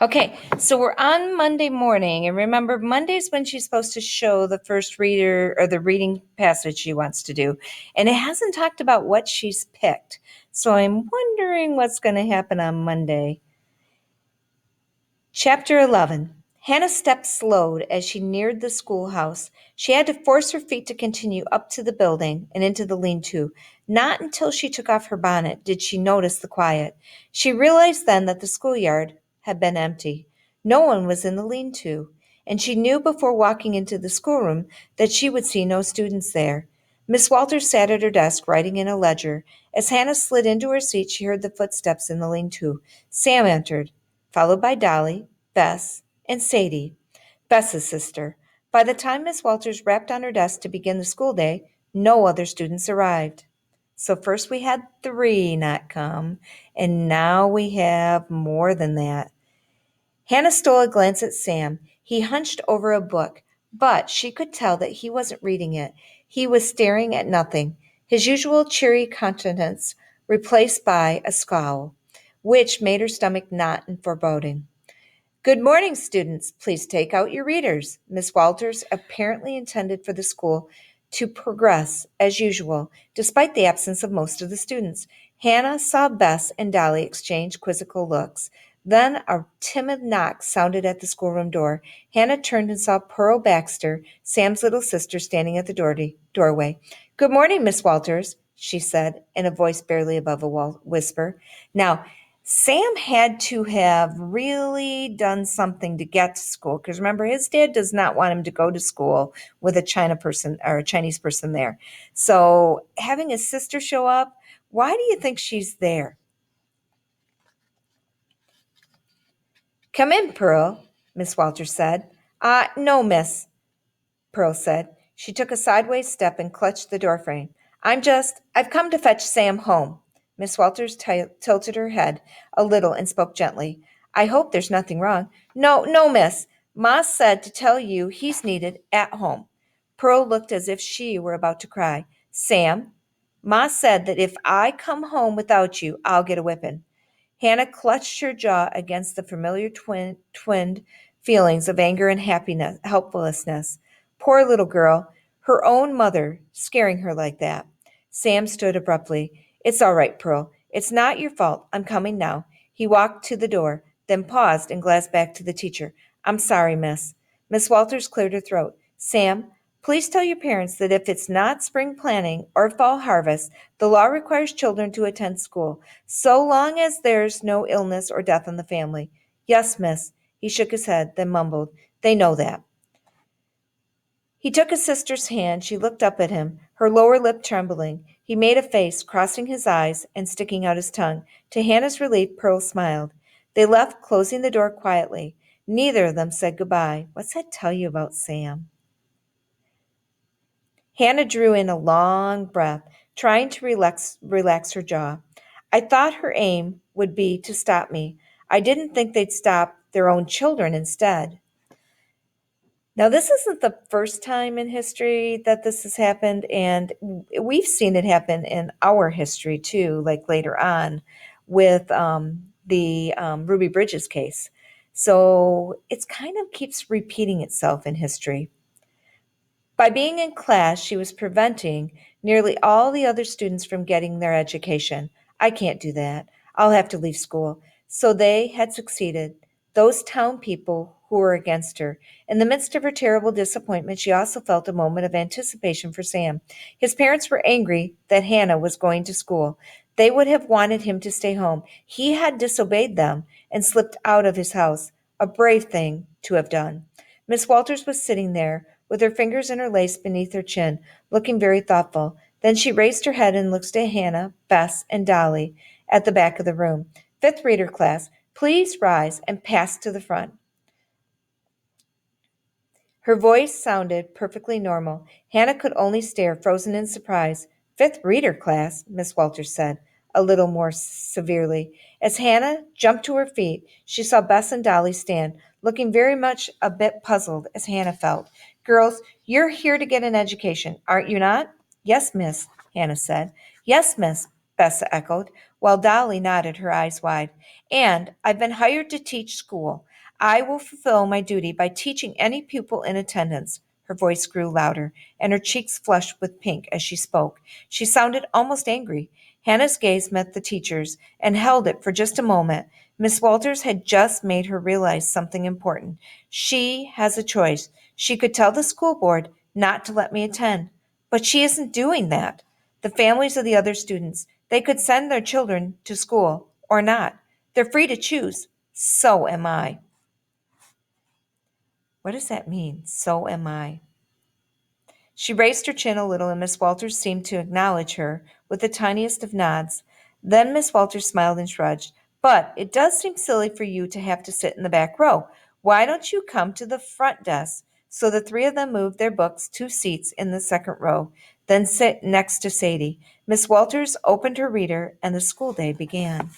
Okay, so we're on Monday morning, and remember, Monday's when she's supposed to show the first reader or the reading passage she wants to do, and it hasn't talked about what she's picked. So I'm wondering what's going to happen on Monday. Chapter 11. Hannah's steps slowed as she neared the schoolhouse. She had to force her feet to continue up to the building and into the lean-to. Not until she took off her bonnet did she notice the quiet. She realized then that the schoolyard had been empty. No one was in the lean-to, and she knew before walking into the schoolroom that she would see no students there. Miss Walters sat at her desk writing in a ledger. As Hannah slid into her seat, she heard the footsteps in the lean-to. Sam entered, followed by Dolly, Bess, and Sadie, Bess's sister. By the time Miss Walters rapped on her desk to begin the school day, no other students arrived. So first we had 3 not come, and now we have more than that. Hannah stole a glance at Sam. He hunched over a book, but she could tell that he wasn't reading it. He was staring at nothing, his usual cheery countenance replaced by a scowl, which made her stomach knot in foreboding. Good morning, students. Please take out your readers. Miss Walters apparently intended for the school to progress as usual, despite the absence of most of the students. Hannah saw Bess and Dolly exchange quizzical looks. Then a timid knock sounded at the schoolroom door. Hannah turned and saw Pearl Baxter, Sam's little sister, standing at the doorway. Good morning, Miss Walters, she said, in a voice barely above a whisper. Now, Sam had to have really done something to get to school because remember, his dad does not want him to go to school with a China person or a Chinese person there. So having his sister show up, why do you think she's there? Come in, Pearl, Miss Walters said. No, miss, Pearl said. She took a sideways step and clutched the doorframe. I've come to fetch Sam home. Miss Walters tilted her head a little and spoke gently. I hope there's nothing wrong. No, no, miss. Ma said to tell you he's needed at home. Pearl looked as if she were about to cry. Sam, Ma said that if I come home without you, I'll get a whipping. Hannah clutched her jaw against the familiar twinned feelings of anger and happiness, helplessness. Poor little girl, her own mother scaring her like that. Sam stood abruptly. It's all right, Pearl. It's not your fault. I'm coming now. He walked to the door, then paused and glanced back to the teacher. I'm sorry, miss. Miss Walters cleared her throat. Sam, please tell your parents that if it's not spring planting or fall harvest, the law requires children to attend school, so long as there's no illness or death in the family. Yes, miss. He shook his head, then mumbled, They know that. He took his sister's hand. She looked up at him, her lower lip trembling. He made a face, crossing his eyes and sticking out his tongue. To Hannah's relief, Pearl smiled. They left, closing the door quietly. Neither of them said goodbye. What's that tell you about Sam? Hannah drew in a long breath, trying to relax her jaw. I thought her aim would be to stop me. I didn't think they'd stop their own children instead. Now, this isn't the first time in history that this has happened, and we've seen it happen in our history too, like later on with the Ruby Bridges case. So it's kind of keeps repeating itself in history. By being in class, she was preventing nearly all the other students from getting their education. I can't do that. I'll have to leave school. So they had succeeded, those town people who were against her. In the midst of her terrible disappointment, she also felt a moment of anticipation for Sam. His parents were angry that Hannah was going to school. They would have wanted him to stay home. He had disobeyed them and slipped out of his house, a brave thing to have done. Miss Walters was sitting there, with her fingers in her lace beneath her chin, looking very thoughtful. Then she raised her head and looked at Hannah, Bess, and Dolly at the back of the room. Fifth reader class, please rise and pass to the front. Her voice sounded perfectly normal. Hannah could only stare, frozen in surprise. Fifth reader class, Miss Walters said, a little more severely. As Hannah jumped to her feet, she saw Bess and Dolly stand, looking very much a bit puzzled, as Hannah felt. Girls, you're here to get an education, aren't you not? Yes, miss, Hannah said. Yes, miss, Bess echoed. while Dolly nodded, her eyes wide. And I've been hired to teach school. I will fulfill my duty by teaching any pupil in attendance. Her voice grew louder, and her cheeks flushed with pink as she spoke. She sounded almost angry. Hannah's gaze met the teacher's and held it for just a moment. Miss Walters had just made her realize something important. She has a choice. She could tell the school board not to let me attend, but she isn't doing that. The families of the other students, they could send their children to school or not. They're free to choose. So am I. What does that mean? So am I. She raised her chin a little, and Miss Walters seemed to acknowledge her with the tiniest of nods. Then Miss Walters smiled and shrugged. But it does seem silly for you to have to sit in the back row. Why don't you come to the front desk? So the three of them moved their books 2 seats in the second row, then sit next to Sadie. Miss Walters opened her reader, and the school day began.